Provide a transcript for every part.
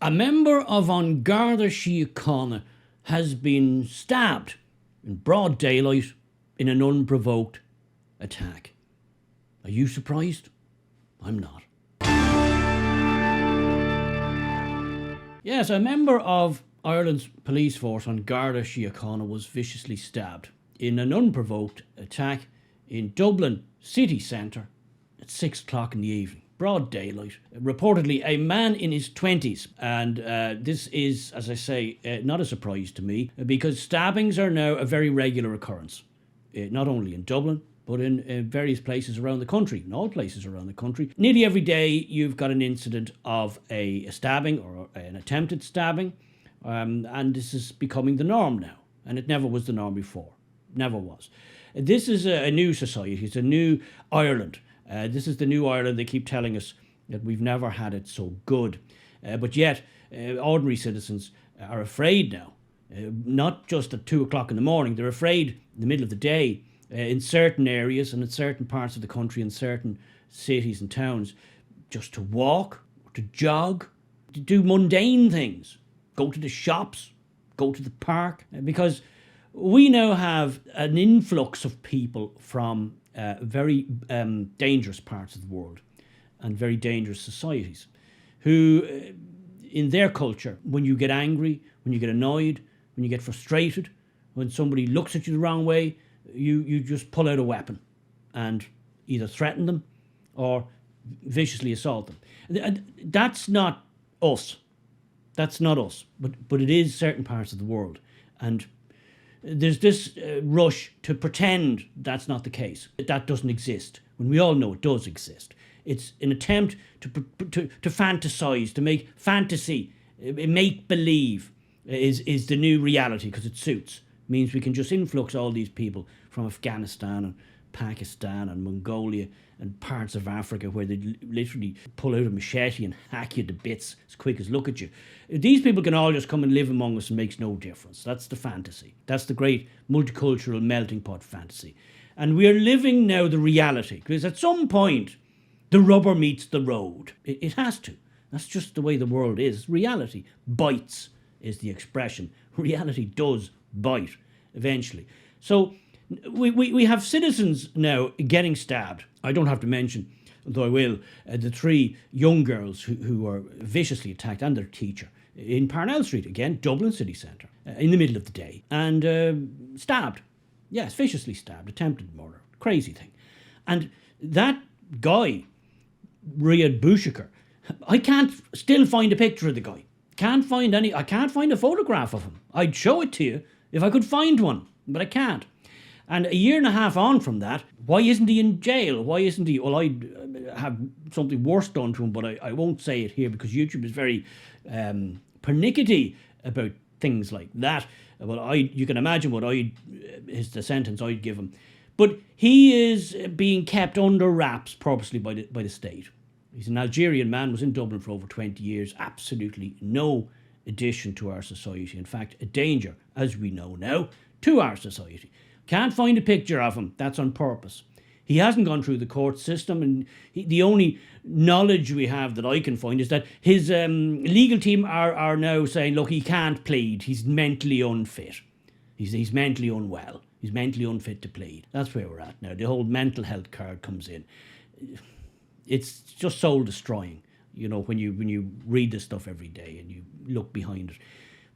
A member of Garda has been stabbed in broad daylight in an unprovoked attack. Are you surprised? I'm not. Yes, a member of Ireland's police force Garda Síochána was viciously stabbed in an unprovoked attack in Dublin city centre at 6 o'clock in the evening. Broad daylight. Reportedly a man in his 20s. And this is, as I say, not a surprise to me, because stabbings are now a very regular occurrence. Not only in Dublin, but in various places around the country, in all places around the country. Nearly every day you've got an incident of a stabbing or an attempted stabbing, and this is becoming the norm now. And it never was the norm before. Never was. This is a new society. It's a new Ireland. This is the new Ireland. They keep telling us that we've never had it so good. But yet, ordinary citizens are afraid now. Not just at 2 o'clock in the morning. They're afraid in the middle of the day in certain areas and in certain parts of the country, in certain cities and towns, just to walk, to jog, to do mundane things. Go to the shops, go to the park. Because we now have an influx of people from very dangerous parts of the world and very dangerous societies who, in their culture, when you get angry, when you get annoyed, when you get frustrated, when somebody looks at you the wrong way, you just pull out a weapon and either threaten them or viciously assault them. That's not us. That's not us. But it is certain parts of the world. And there's this rush to pretend that's not the case, that doesn't exist, when we all know it does exist. It's an attempt to fantasize, to make fantasy, make believe is the new reality because it suits. It means we can just influx all these people from Afghanistan and Pakistan and Mongolia and parts of Africa where they literally pull out a machete and hack you to bits as quick as look at you. These people can all just come and live among us and makes no difference. That's the fantasy. That's the great multicultural melting pot fantasy. And we are living now the reality, because at some point the rubber meets the road. It has to. That's just the way the world is. Reality bites is the expression. Reality does bite eventually. So we have citizens now getting stabbed. I don't have to mention, though I will, the 3 young girls who were viciously attacked and their teacher in Parnell Street, again, Dublin city centre, in the middle of the day, and stabbed. Yes, viciously stabbed, attempted murder. Crazy thing. And that guy, Riyad Bouchikar, I can't still find a picture of the guy. I can't find a photograph of him. I'd show it to you if I could find one, but I can't. And a year and a half on from that, why isn't he in jail? Why isn't he? Well, I'd have something worse done to him, but I won't say it here because YouTube is very pernickety about things like that. Well, you can imagine what the sentence I'd give him. But he is being kept under wraps purposely by the state. He's an Algerian man, was in Dublin for over 20 years, absolutely no addition to our society. In fact, a danger, as we know now, to our society. Can't find a picture of him. That's on purpose. He hasn't gone through the court system, and the only knowledge we have that I can find is that his legal team are now saying, look, he can't plead. He's mentally unfit. He's mentally unwell. He's mentally unfit to plead. That's where we're at now. The whole mental health card comes in. It's just soul destroying, when you read this stuff every day and you look behind it.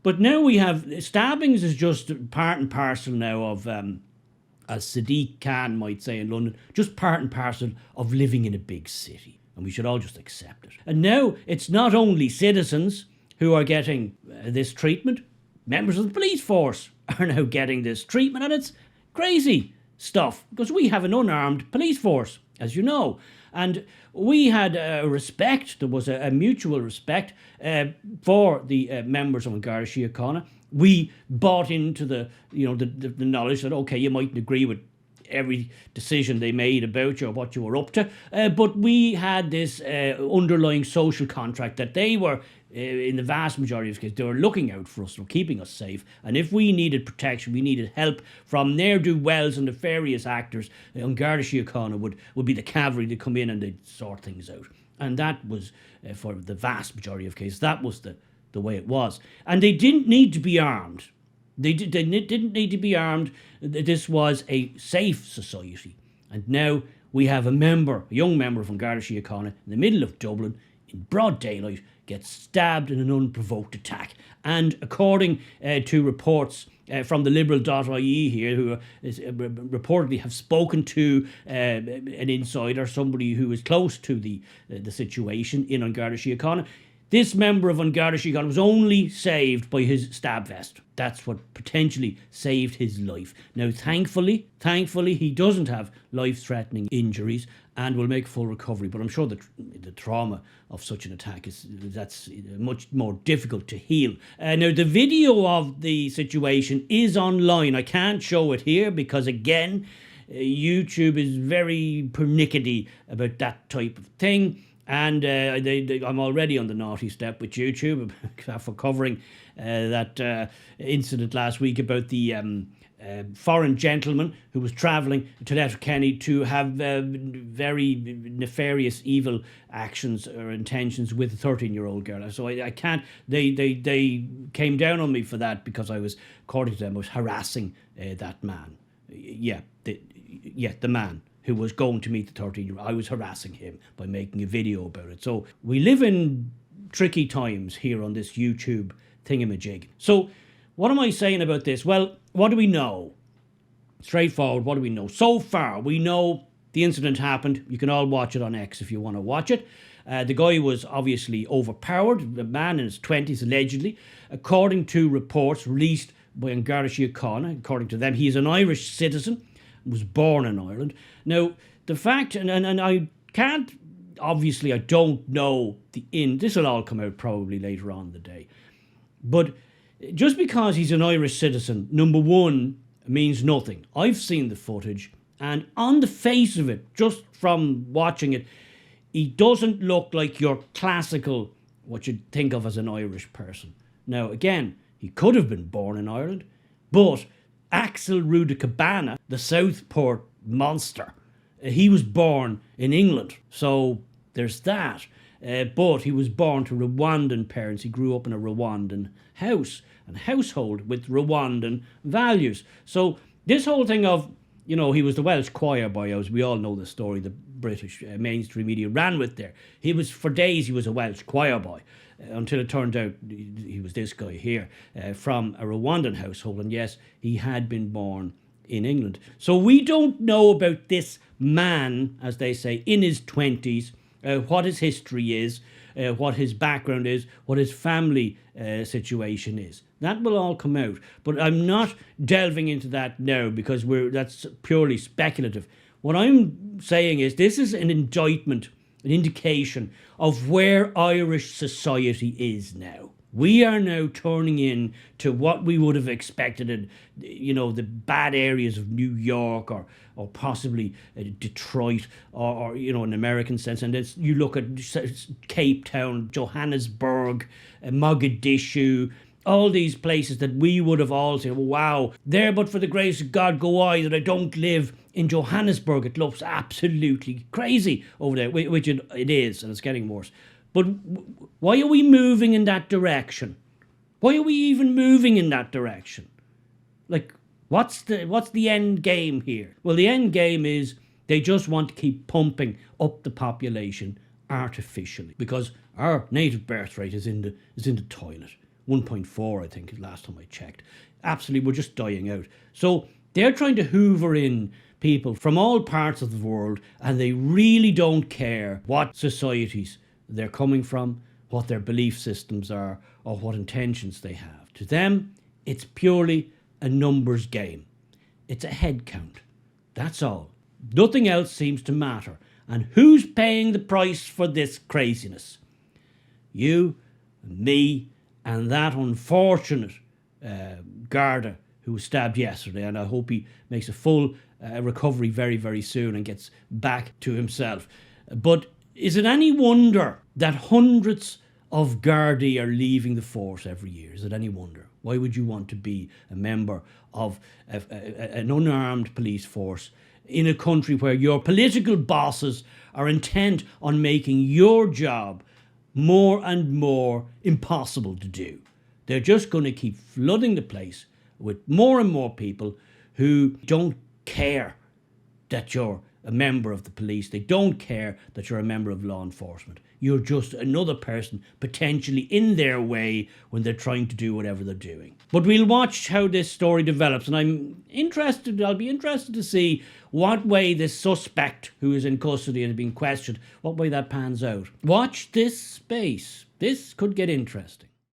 But now we have stabbings is just part and parcel now of, as Sadiq Khan might say in London, just part and parcel of living in a big city. And we should all just accept it. And now it's not only citizens who are getting this treatment, members of the police force are now getting this treatment, and it's crazy stuff because we have an unarmed police force, as you know. And we had respect, there was a mutual respect for the members of Garda Síochána. We bought into the knowledge that, okay, you mightn't agree with every decision they made about you or what you were up to, but we had this underlying social contract that they were, in the vast majority of cases, they were looking out for us, they were keeping us safe, and if we needed protection, we needed help from ne'er-do-wells and nefarious actors, Garda Síochána would be the cavalry to come in and they'd sort things out. And that was, for the vast majority of cases, that was the the way it was. And they didn't need to be armed. They didn't need to be armed. This was a safe society. And now we have a young member from Garda Síochána in the middle of Dublin, in broad daylight, gets stabbed in an unprovoked attack. And according to reports from the Liberal.ie here, who reportedly have spoken to an insider, somebody who is close to the situation in An Garda Síochána, this member of An Garda Síochána was only saved by his stab vest. That's what potentially saved his life. Now, thankfully, he doesn't have life-threatening injuries and will make full recovery. But I'm sure the trauma of such an attack that's much more difficult to heal. Now, the video of the situation is online. I can't show it here because, again, YouTube is very pernickety about that type of thing. And I'm already on the naughty step with YouTube for covering that incident last week about the foreign gentleman who was travelling to Letterkenny to have very nefarious, evil actions or intentions with a 13-year-old girl. So I can't. They came down on me for that because I was, according to them, I was harassing that man. The man who was going to meet the 13-year-old. I was harassing him by making a video about it. So we live in tricky times here on this YouTube thingamajig. So what am I saying about this? Well, what do we know? Straightforward, what do we know? So far, we know the incident happened. You can all watch it on X if you want to watch it. The guy was obviously overpowered. The man in his 20s, allegedly. According to reports released by An Garda Síochána, according to them, he is an Irish citizen, was born in Ireland. Now, the fact, and I can't, obviously I don't know this will all come out probably later on in the day. But just because he's an Irish citizen, number one, means nothing. I've seen the footage, and on the face of it, just from watching it, he doesn't look like your classical, what you'd think of as an Irish person. Now, again, he could have been born in Ireland, but Axel Rudicabana, the Southport monster, he was born in England. So there's that. But he was born to Rwandan parents. He grew up in a Rwandan house and household with Rwandan values. So this whole thing of, he was the Welsh choir boy, as we all know the story, the British mainstream media ran with there. For days he was a Welsh choir boy, until it turned out he was this guy here from a Rwandan household. And yes, he had been born in England. So we don't know about this man, as they say, in his 20s, what his history is, what his background is, what his family situation is. That will all come out. But I'm not delving into that now because that's purely speculative. What I'm saying is this is an indictment, an indication of where Irish society is now. We are now turning in to what we would have expected in, the bad areas of New York or possibly Detroit or an American sense. And you look at Cape Town, Johannesburg, Mogadishu, all these places that we would have all said, wow, there but for the grace of God go I that I don't live in Johannesburg. It looks absolutely crazy over there, which it is, and it's getting worse. But why are we moving in that direction? Why are we even moving in that direction? Like, what's the end game here? Well, the end game is they just want to keep pumping up the population artificially because our native birth rate is in the toilet. 1.4, I think, last time I checked. Absolutely, we're just dying out. So they're trying to hoover in people from all parts of the world, and they really don't care what societies they're coming from, what their belief systems are, or what intentions they have. To them, it's purely a numbers game. It's a head count. That's all. Nothing else seems to matter. And who's paying the price for this craziness? You, and me, and that unfortunate Garda who was stabbed yesterday. And I hope he makes a full recovery very, very soon and gets back to himself. But is it any wonder that hundreds of Gardaí are leaving the force every year? Is it any wonder? Why would you want to be a member of an unarmed police force in a country where your political bosses are intent on making your job more and more impossible to do. They're just going to keep flooding the place with more and more people who don't care that you're a member of the police. They don't care that you're a member of law enforcement. You're just another person potentially in their way when they're trying to do whatever they're doing. But we'll watch how this story develops, and I'll be interested to see what way this suspect who is in custody and being questioned, what way that pans out. Watch this space. This could get interesting.